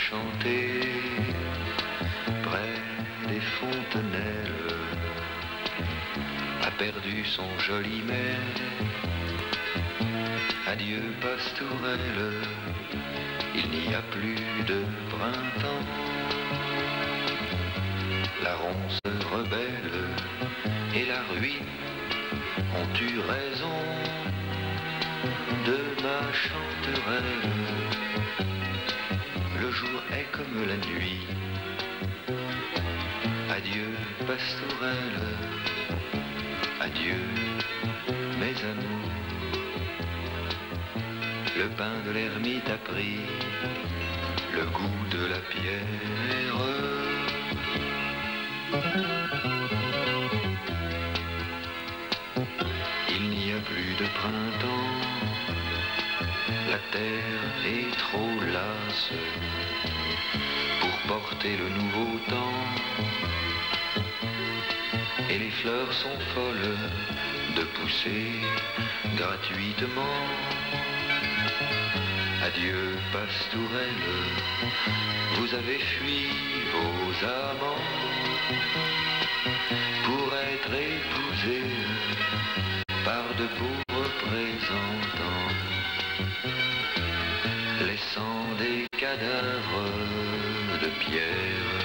chanter près des fontenelles a perdu son joli mail. Adieu Pastourelle, il n'y a plus de printemps. La ronce rebelle et la ruine ont eu raison de ma chanterelle. Le jour est comme la nuit. Adieu Pastourelle, adieu mes amours. Le pain de l'ermite a pris le goût de la pierre. Il n'y a plus de printemps, la terre est trop lasse pour porter le nouveau temps. Et les fleurs sont folles de pousser gratuitement. Adieu Pastourelle, vous avez fui vos amants pour être épousés par de beaux représentants, laissant des cadavres de pierre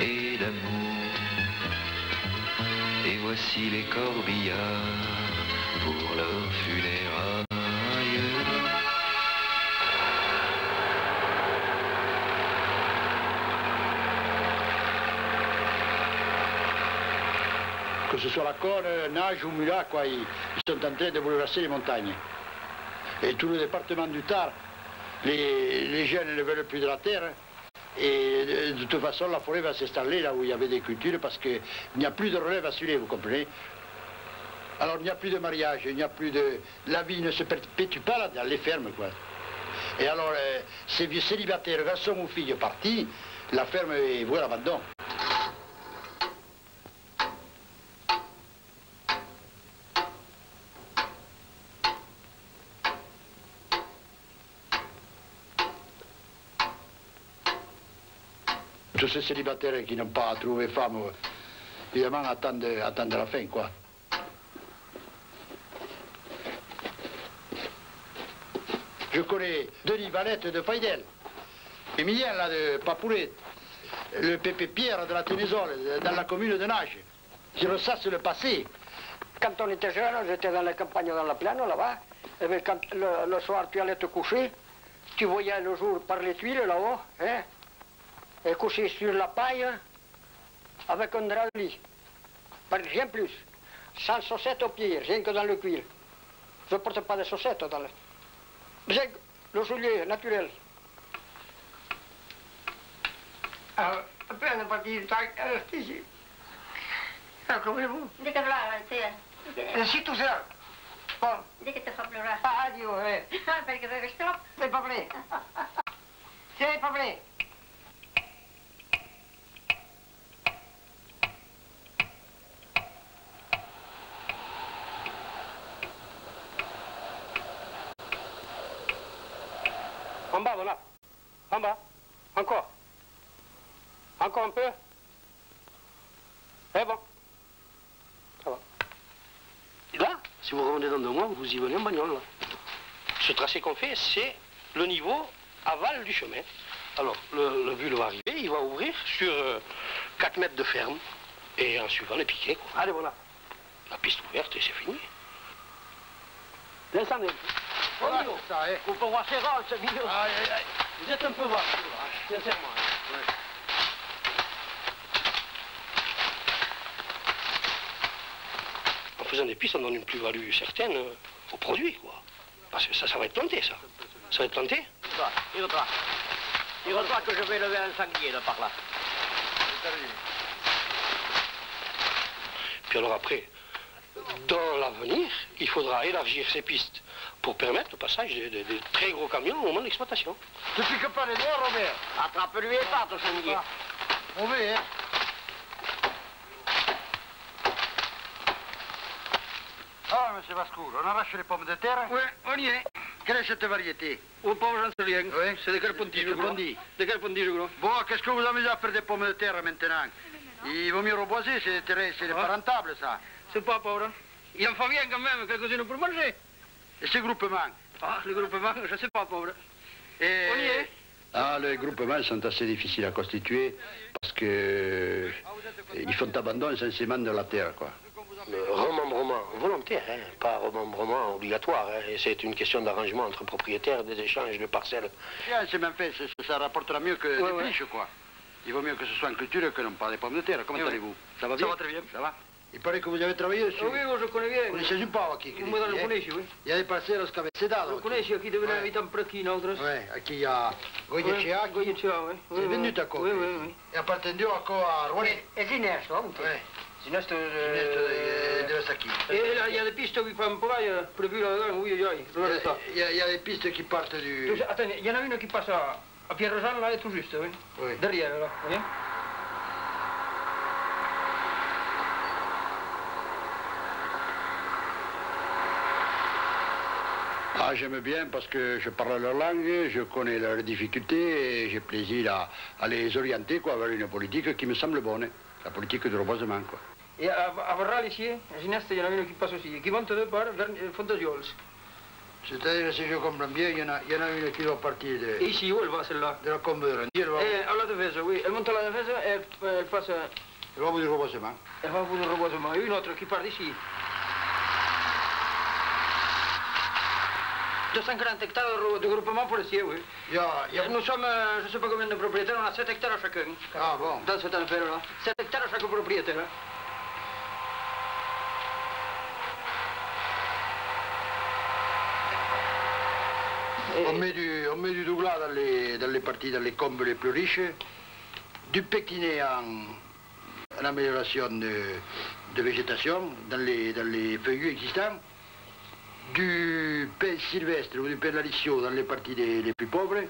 et d'amour. Et voici les corbillards pour leurs funérailles. Que ce soit la Corne, Nage ou Murat, quoi, ils sont en train de bouleverser les montagnes. Et tout le département du Tarn, les jeunes ne veulent plus de la terre. Et de toute façon, la forêt va s'installer là où il y avait des cultures parce qu'il n'y a plus de relève assurée, vous comprenez? Alors il n'y a plus de mariage, il n'y a plus de... La vie ne se perpétue pas là, dans les fermes, quoi. Et alors, ces vieux célibataires, garçons ou filles partis, la ferme est vouée à l'abandon. Tous ces célibataires qui n'ont pas trouvé femme, évidemment, attendent la fin, quoi. Je connais Denis Valette de Faidel, Emilien, là, de Papoulet, le Pépé Pierre de la Ténésole, dans la commune de Nage, qui ressasse le passé. Quand on était jeune, j'étais dans la campagne, dans la plaine, là-bas, et bien quand le soir, tu allais te coucher, tu voyais le jour par les tuiles, là-haut, hein, et couché sur la paille avec un drap de lit. Rien plus. Sans chaussettes aux pieds, rien que dans le cuir. Je ne porte pas de chaussettes dans le... Rien que le soulier naturel. Alors, après on est parti du temps, ici. Alors, comment vous? Di che plora, sì. Si tout seul. Bon. Di che ti fa plorare. Ah, adieu, Ah, perché bevi stop? C'est pas vrai. C'est pas vrai. En bas, voilà. En bas. Encore. Encore un peu. Eh bon. Ça va. Et là, si vous revenez dans 2 mois, vous y venez en bagnole. Là. Ce tracé qu'on fait, c'est le niveau aval du chemin. Alors, le bulle va arriver, il va ouvrir sur 4 mètres de ferme. Et en suivant les piquets, quoi. Allez, voilà. La piste ouverte et c'est fini. Descendez. Voilà, c'est ça, hein. Vous pouvez voir ces rôles, ce milieu. Aïe, aïe, aïe. Vous êtes un peu voir, sincèrement. Hein. Ouais. En faisant des pistes, on donne une plus-value certaine au produit, quoi. Parce que ça va être planté, ça. Ça va être planté. Tire-toi que je vais lever un sanglier de par là. Puis alors après, dans l'avenir, il faudra élargir ces pistes pour permettre le passage de très gros camions au moment de l'exploitation. Tu piques pas les doigts, Robert. Attrape-lui les pattes, au sanglier. On va, hein. Ah, monsieur Vascour, on arrache les pommes de terre? Oui, on y est. quelle est cette variété? Oh, pauvre, j'en sais rien. Oui. C'est des carpentiers, je Des crois. carpentiers. Des carpentiers, je crois. Bon, qu'est-ce que vous amusez à faire des pommes de terre maintenant? Il vaut mieux reboiser, c'est pas rentable ça. C'est pas pauvre. Il en faut bien quand même, quelques-unes pour manger. Et ces groupements? Ah, le groupement, je sais pas, pauvre. Et... On y est. Ah, les groupements sont assez difficiles à constituer parce que ils font abandon essentiellement de la terre, quoi. Remembrement volontaire, hein, pas remembrement obligatoire. Hein, et c'est une question d'arrangement entre propriétaires, des échanges de parcelles. Bien, c'est même fait, ça rapportera mieux que des friches, quoi. Il vaut mieux que ce soit en culture que non pas des pommes de terre. Comment allez-vous? Ça va bien? Ça va très bien. Ça va? Il paraît que vous avez travaillé dessus. Oui, je connais bien. Vous connaissez un peu aqui. Moi, je le connais, oui. Il y a des parcelles qui avaient cédado. Je connais, qui devenaient habitants près qui, d'autres. Oui, aquí il y a Goyechea. Goyechea, oui. C'est venu à quoi? Oui, oui, oui. Et appartenant à quoi? À Rouen. Et Zineste, hein? Oui. Zineste de Saki. Et là, il y a des pistes qui font pas prévues là-dedans, oui, oui, ça. Il y a des pistes qui partent du... Attends, il y en a une qui passe à Pierre-Jean, là, et tout juste, oui. Oui. Derrière, là, vous voyez? Ah, j'aime bien parce que je parle leur langue, je connais leurs difficultés et j'ai plaisir à les orienter quoi, vers une politique qui me semble bonne, la politique du reboisement. Quoi. Et à Varral ici, à Gineste, il y en a une qui passe aussi, qui monte par Fontagiols. C'est-à-dire, si je comprends bien, il y en a une qui doit partir Et ici, où elle va celle-là? de la combe de Randy, elle va À la Devèze, oui. Elle monte à la Devèze et elle passe... au bout du reboisement. Elle va au bout du reboisement. Et une autre qui part d'ici. De 140 hectares de groupement forestier, oui. Nous sommes, je ne sais pas combien de propriétaires, on a 7 hectares à chacun. Ah bon? Dans cette affaire-là. 7 hectares à chaque propriétaire. On met du douglas dans les parties, dans les combes les plus riches, du pékiné en amélioration de végétation dans les feuillus existants, du pain sylvestre ou du pain lalicio dans les parties les plus pauvres,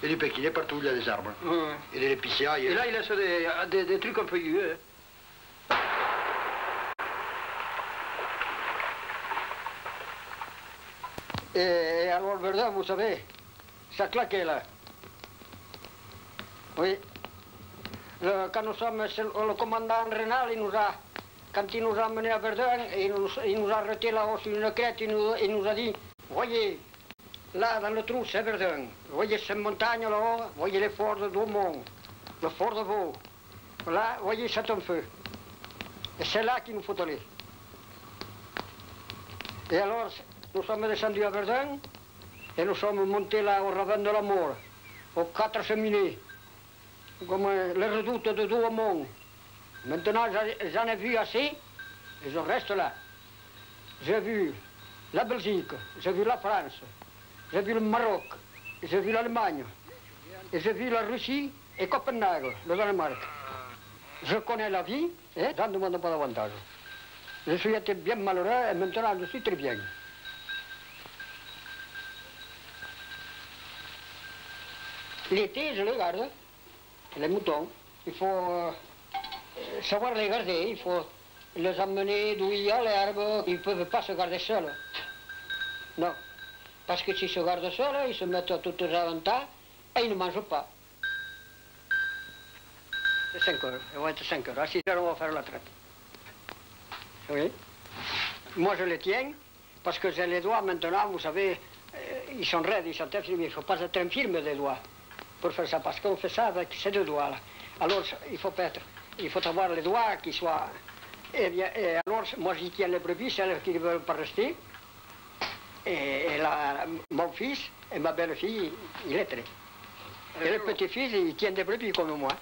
et du pékiné partout où il y a des arbres. Oui. Et de l'épicéa. Et là, il laisse des trucs en feuillus. Hein. Et alors, Verdun, vous savez, ça claquait là. Oui. Quand nous sommes, le commandant Rénal, quand il nous a emmenés à Verdun, il nous a arrêtés là-haut sur une crête, il nous a dit, voyez, là dans le trou c'est Verdun, voyez ces montagnes là-haut, voyez les forts de Douaumont, le fort de Vaux, là, voyez c'est un feu. Et c'est là qu'il nous faut aller. Et alors, nous sommes descendus à Verdun, et nous sommes montés là au ravin de la Mort, aux 4 cheminées, comme les redoutes de Douaumont. Maintenant, j'en ai vu assez, et je reste là. J'ai vu la Belgique, j'ai vu la France, j'ai vu le Maroc, j'ai vu l'Allemagne, et j'ai vu la Russie et Copenhague, le Danemark. Je connais la vie, et j'en demande pas davantage. Je suis été bien malheureux, et maintenant je suis très bien. L'été, je les garde, les moutons. Il faut savoir les garder, il faut les emmener d'où il y a l'herbe. Ils ne peuvent pas se garder seuls. Non. Parce que s'ils se gardent seuls, ils se mettent à toutes heures en tas et ils ne mangent pas. C'est 5 heures, ils vont être 5 heures. À 6 heures, on va faire la traite. Oui. Moi, je les tiens parce que j'ai les doigts maintenant, vous savez, ils sont raides, ils sont infirmes. Il ne faut pas être infirme des doigts pour faire ça, parce qu'on fait ça avec ces 2 doigts-là. Alors, il faut avoir les doigts qui soient... Et alors, moi, j'y tiens les brebis, celles qui ne veulent pas rester. Et là, mon fils et ma belle-fille, il est très. Et le petit-fils, il tient des brebis comme moi.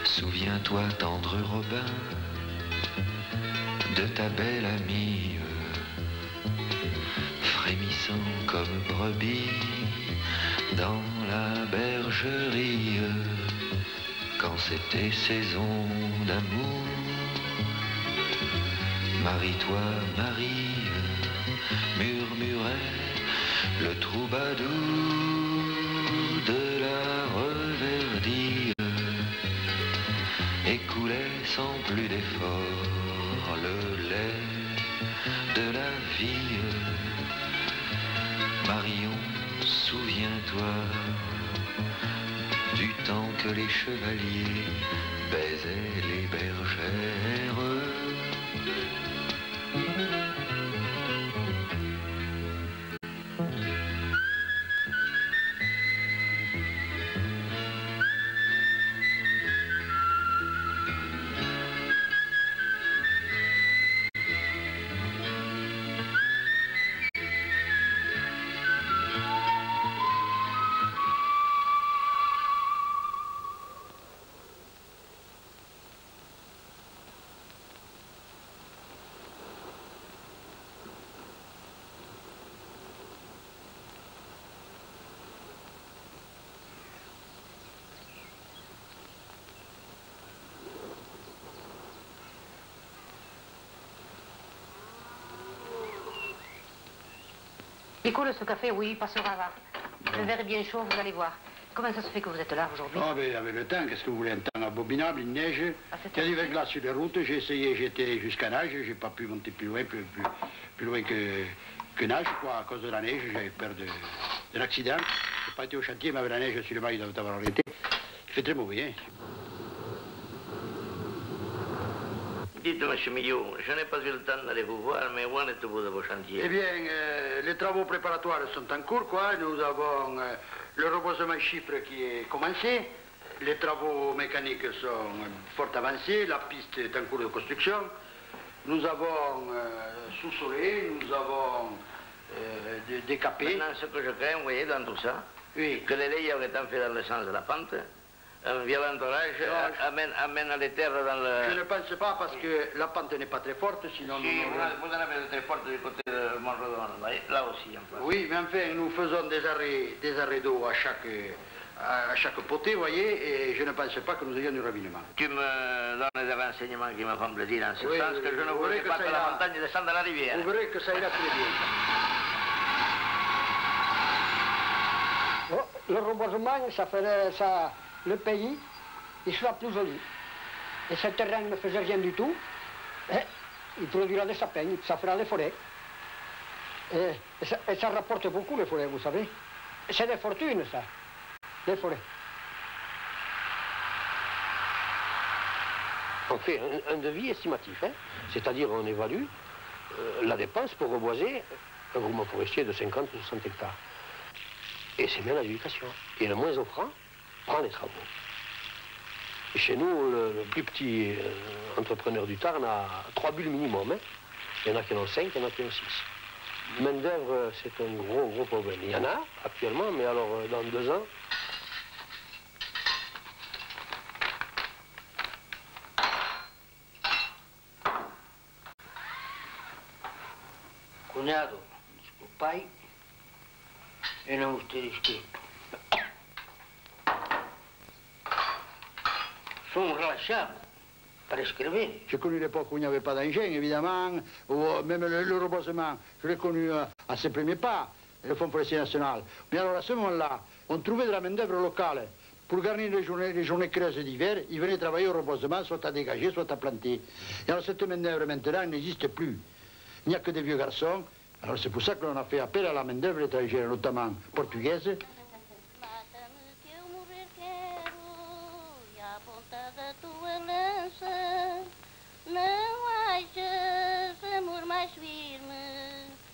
Souviens-toi, tendre Robin, de ta belle amie, frémissant comme brebis dans la bergerie, quand c'était saison d'amour. Marie-toi, Marie, murmurait le troubadour de la reverdie. sans plus d'effort, le lait de la vie. Marion, souviens-toi du temps que les chevaliers baisaient les bergères. Picoule, ce café, oui, il passera là. Le verre est bien chaud, vous allez voir. Comment ça se fait que vous êtes là aujourd'hui? Oh, ben, avec le temps, qu'est-ce que vous voulez? Un temps abominable, une neige. Il y a du verglas sur les routes, j'ai essayé, j'étais jusqu'à Nage, j'ai pas pu monter plus loin, plus loin que Nage, quoi, à cause de la neige, j'avais peur d'un accident. J'ai pas été au chantier, mais avec la neige sur le mailles, il doit avoir arrêté. Il fait très mauvais, hein. Dites, monsieur Millot, je n'ai pas eu le temps d'aller vous voir, mais où en êtes-vous de vos chantiers? Eh bien, les travaux préparatoires sont en cours, quoi. Nous avons le reboisement chiffre qui est commencé. Les travaux mécaniques sont fort avancés. La piste est en cours de construction. Nous avons sous-solé, nous avons décapé. Maintenant, ce que je crains, vous voyez, dans tout ça, Oui. que les laits étant fait dans le sens de la pente, un violent orage amène les terres dans le... Je ne pense pas parce que la pente n'est pas très forte, sinon Si, vous en avez de très forte du côté de Montredon, là aussi, en place. Oui, mais enfin, nous faisons des arrêts d'eau à chaque potée, vous voyez, et je ne pense pas que nous ayons du ravinement. Tu me donnes des renseignements qui me font plaisir en ce Oui, sens, oui, que je ne vous voudrais verrez pas que que ça la ira. montagne descende dans la rivière. Vous verrez que ça ira très bien. Oh, le reboisement, ça ferait ça, le pays, il sera plus joli. Et ce terrain ne faisait rien du tout, il produira des sapins, ça fera les forêts. Et ça rapporte beaucoup les forêts, vous savez. C'est des fortunes, ça, les forêts. On fait un devis estimatif, hein, c'est-à-dire on évalue la dépense pour reboiser un groupement forestier de 50 ou 60 hectares. Et c'est bien l'adjudication. Et le moins offrant prend les travaux. Et chez nous, le plus petit entrepreneur du Tarn a 3 bulles minimum. Hein. Il y en a qui en ont 5, il y en a qui en ont 6. Main-d'œuvre, c'est un gros problème. Il y en a actuellement, mais alors dans 2 ans, Cunhado, desculpai, eu não vos ter escrito. Sou relaxado para escrever. J'ai connu l'époque où il n'y avait pas d'engin, évidemment, ou même le reboisement, je l'ai connu à ses premiers pas, le Fonds forestier national. Mais alors à ce moment-là, on trouvait de la main-d'œuvre locale. Pour garnir les journées creuses d'hiver, ils venaient travailler au reboisement, soit à dégager, soit à planter. Et alors cette main-d'œuvre maintenant n'existe plus. Il n'y a que des vieux garçons. Alors c'est pour ça que l'on a fait appel à la main-d'œuvre étrangère, notamment portugaise.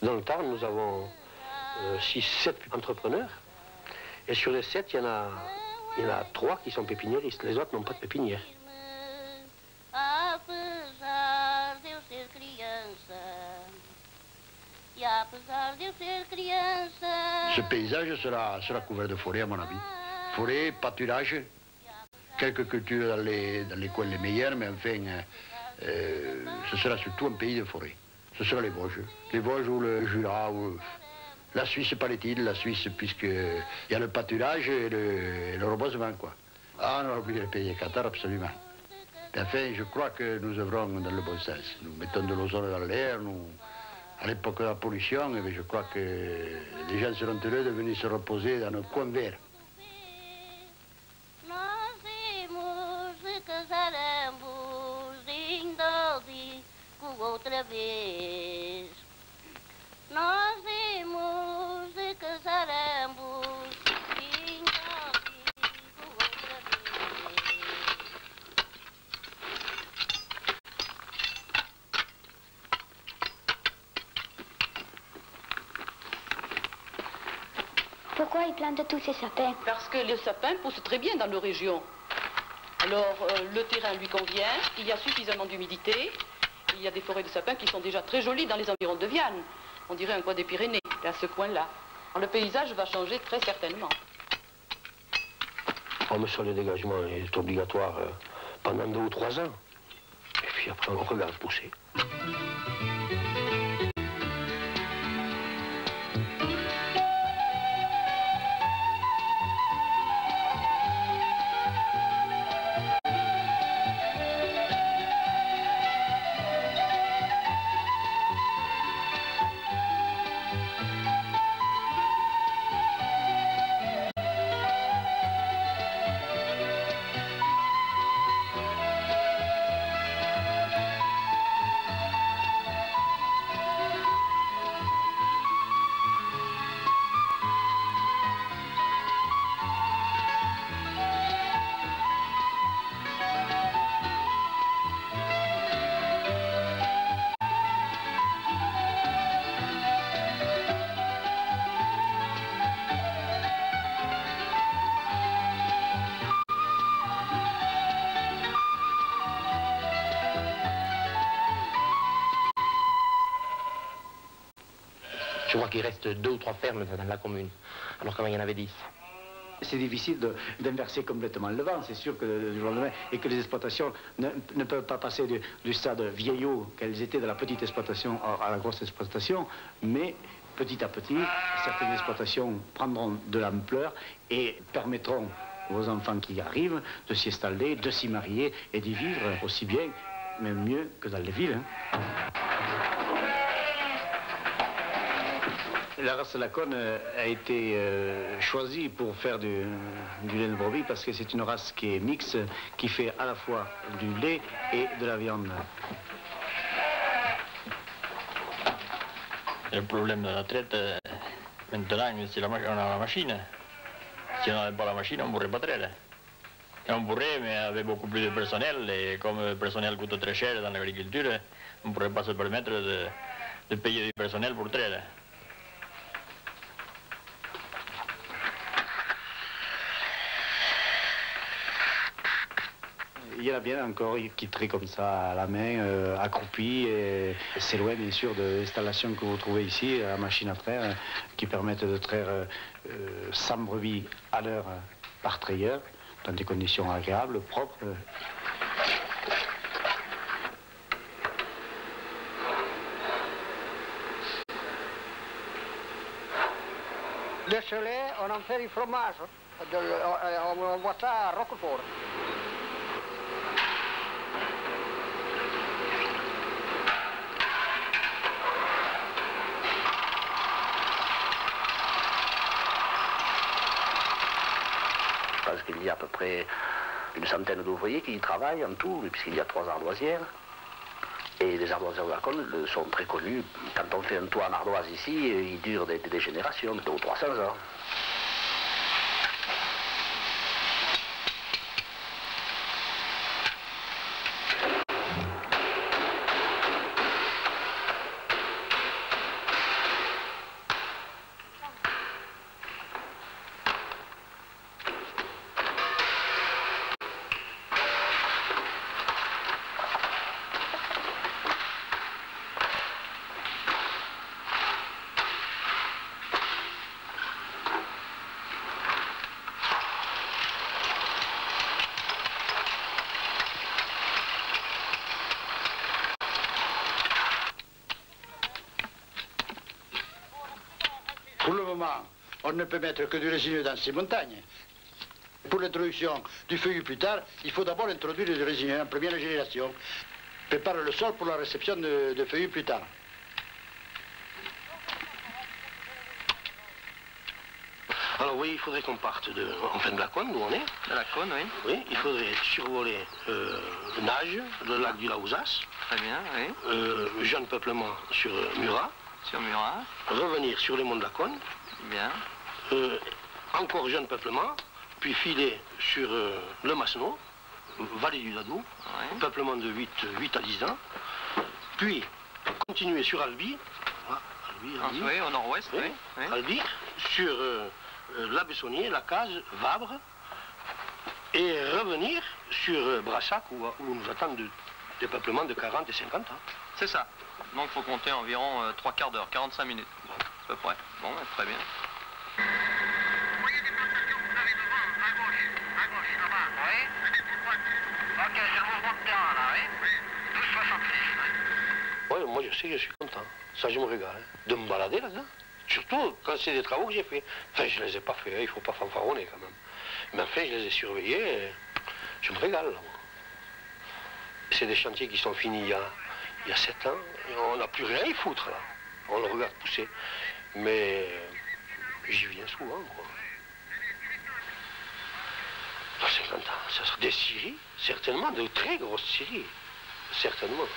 Dans le Tarn, nous avons 6-7 entrepreneurs. Et sur les 7, il y en a 3 qui sont pépiniéristes. Les autres n'ont pas de pépinière. Ce paysage sera couvert de forêt, à mon avis. Forêt, pâturage, quelques cultures dans les coins les meilleurs, mais enfin, ce sera surtout un pays de forêt. Ce sera les Vosges ou le Jura, ou la Suisse paletine, la Suisse, puisqu'il y a le pâturage et le reboisement, quoi. Ah, on a oublié le pays des Qatar, absolument. Et enfin, je crois que nous œuvrons dans le bon sens. Nous mettons de l'ozone dans l'air, à l'époque de la pollution, et je crois que les gens seront heureux de venir se reposer dans nos coins verts. Nós vimos de casar ambos vez. Nós vimos de casarambos, vinha comigo outra vez. Pourquoi ils plantent tous ces sapins? Parce que le sapin pousse très bien dans nos régions. Alors, le terrain lui convient, il y a suffisamment d'humidité, il y a des forêts de sapins qui sont déjà très jolies dans les environs de Vianne. On dirait un coin des Pyrénées, à ce coin-là. Le paysage va changer très certainement. Oh, mais ça, le dégagement est obligatoire pendant 2 ou 3 ans. Et puis après, on regarde pousser. Je vois qu'il reste 2 ou 3 fermes dans la commune, alors qu'avant il y en avait 10. C'est difficile d'inverser complètement le vent, c'est sûr que du jour au lendemain, et que les exploitations ne peuvent pas passer du stade vieillot qu'elles étaient de la petite exploitation à la grosse exploitation, mais petit à petit, certaines exploitations prendront de l'ampleur et permettront aux enfants qui arrivent de s'y installer, de s'y marier et d'y vivre aussi bien, même mieux que dans les villes. La race Laconne a été choisie pour faire du lait de brebis parce que c'est une race qui est mixte, qui fait à la fois du lait et de la viande. Le problème de la traite, maintenant, c'est on a la machine. Si on n'avait pas la machine, on ne pourrait pas traiter. Et on pourrait, mais avec beaucoup plus de personnel, et comme le personnel coûte très cher dans l'agriculture, on ne pourrait pas se permettre de payer du personnel pour traiter. Il y en a bien encore qui traient comme ça à la main, accroupis, et c'est loin bien sûr de l'installation que vous trouvez ici, la machine à traire, qui permettent de traire 100 brebis à l'heure par trayeur, dans des conditions agréables, propres. Le lait, on en fait du fromage. On voit ça à Roquefort. Parce qu'il y a à peu près une centaine d'ouvriers qui y travaillent en tout, puisqu'il y a 3 ardoisières. Et les ardoisières de Laconne sont très connues. Quand on fait un toit en ardoise ici, il dure des générations, 200 ou 300 ans. Pour le moment, on ne peut mettre que du résineux dans ces montagnes. Pour l'introduction du feuillu plus tard, il faut d'abord introduire du résineux en première génération. Prépare le sol pour la réception de feuillu plus tard. Alors oui, il faudrait qu'on parte enfin de la Cône, d'où on est. De la Cône, oui. Oui, il faudrait survoler Nage, le lac du Laouzas. Très bien, oui. Jeune peuplement sur Murat. Sur Murat. Revenir sur les monts de la Cône. Bien. Encore jeune peuplement, puis filer sur le Massenot, vallée du Dadou, Oui. peuplement de 8 à 10 ans. Puis continuer sur Albi. Albi. Oui, au nord-ouest, oui. Oui. Albi, sur la Bessonnier, la Case, Vabre, et revenir sur Brassac, où nous attendent des peuplements de 40 et 50 ans. C'est ça. Donc il faut compter environ 3 quarts d'heure, 45 minutes, à peu près. Bon, très bien. Oui, moi je sais que je suis content. Ça, je me régale. De me balader là-dedans. Surtout quand c'est des travaux que j'ai faits. Enfin, je ne les ai pas faits, il ne faut pas fanfaronner quand même. Mais enfin, je les ai surveillés et je me régale là. C'est des chantiers qui sont finis il y a 7 ans. Et on n'a plus rien à y foutre là. On le regarde pousser. Mais j'y viens souvent, quoi. Dans 50 ans, ça sera des scieries, certainement, de très grosses scieries. Certainement.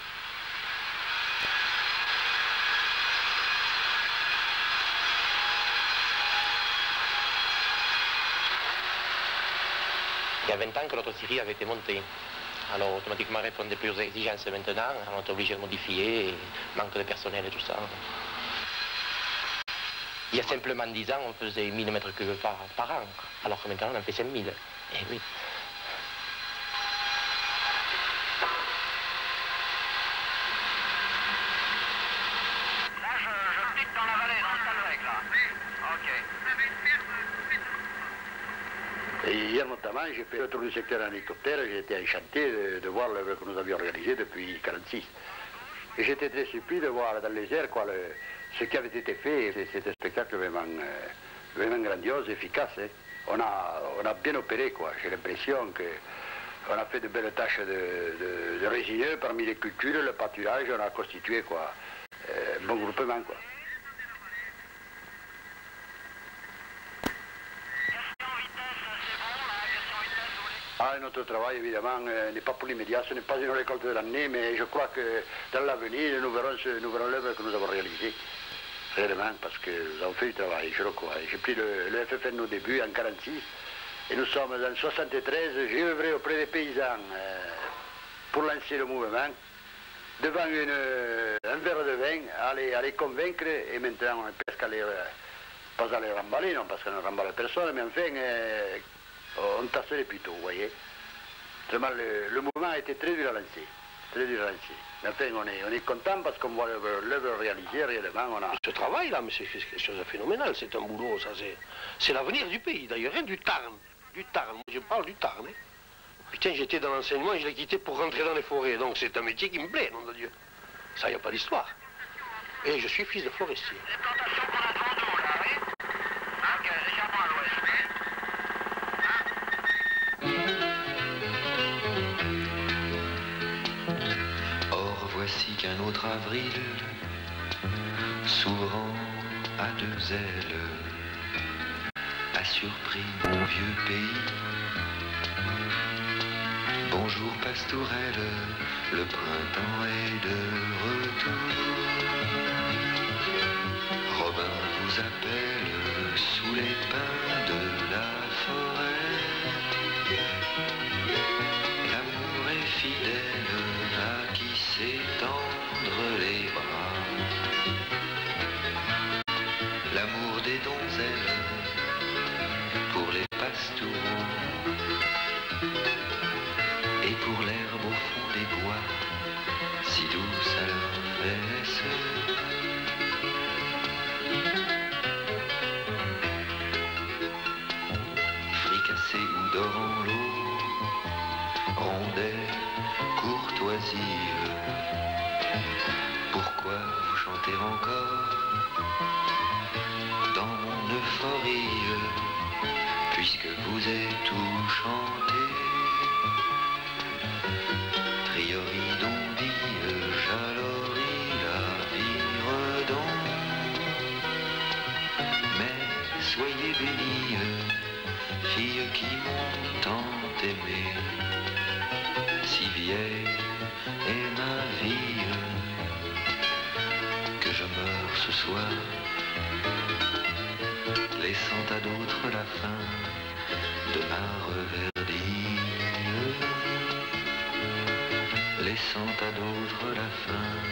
Il y a 20 ans que notre scierie avait été montée. Alors automatiquement répondait plus aux exigences maintenant, on est obligé de modifier, et manque de personnel et tout ça. Il y a simplement 10 ans, on faisait 1000 mètres cubes par an, alors que maintenant on en fait 5000. Eh oui. Là, je pique dans la vallée, dans le Talweg, là. Ok. Et hier notamment, j'ai fait le tour du secteur en hélicoptère et j'ai été enchanté de voir l'œuvre que nous avions organisée depuis 1946. Et j'étais très surpris de voir dans les airs quoi, ce qui avait été fait. C'était un spectacle vraiment, vraiment grandiose, efficace. Hein. On a bien opéré, quoi. J'ai l'impression qu'on a fait de belles tâches de résineux parmi les cultures, le pâturage, on a constitué quoi, un bon groupement, quoi. Ah, notre travail, évidemment, n'est pas pour l'immédiat, ce n'est pas une récolte de l'année, mais je crois que dans l'avenir, nous verrons l'œuvre que nous avons réalisée. Réellement, parce que nous avons fait du travail, je le crois. J'ai pris le FFN au début, en 1946, et nous sommes en 1973, j'ai œuvré auprès des paysans pour lancer le mouvement, devant un verre de vin, à les convaincre, et maintenant on est presque pas à les remballer, non, parce qu'on ne remballe personne, mais enfin, on tasserait plutôt, vous voyez. Vraiment, le mouvement a été très dur à lancer. Très dur à lancer. Mais enfin, on est content parce qu'on voit l'œuvre réalisée réellement. Ce travail-là, mais c'est quelque chose de phénoménal. C'est un boulot, ça, c'est l'avenir du pays, d'ailleurs, hein, du Tarn. Du Tarn, moi je parle du Tarn. Hein. Putain, j'étais dans l'enseignement et je l'ai quitté pour rentrer dans les forêts. Donc c'est un métier qui me plaît, nom de Dieu. Ça, il n'y a pas d'histoire. Et je suis fils de forestier. Voici qu'un autre avril, s'ouvrant à deux ailes, a surpris mon vieux pays. Bonjour Pastourelle, le printemps est de retour. Robin vous appelle sous les pins de la forêt. L'amour est fidèle à qui sait tendre les bras. L'amour des donzelles pour les pastouraux et pour l'herbe au fond des bois, si douce à leur fesse. Fricassé ou dorant l'eau, rondelle courtoisive, pourquoi vous chantez encore dans mon euphorie, puisque vous êtes tout chanté. Triori dondi, jalori, la vire don, mais Soyez bénies, filles qui m'ont tant aimé. Si vieille est ma vie, que je meurs ce soir, laissant à d'autres la fin de ma reverdie, laissant à d'autres la fin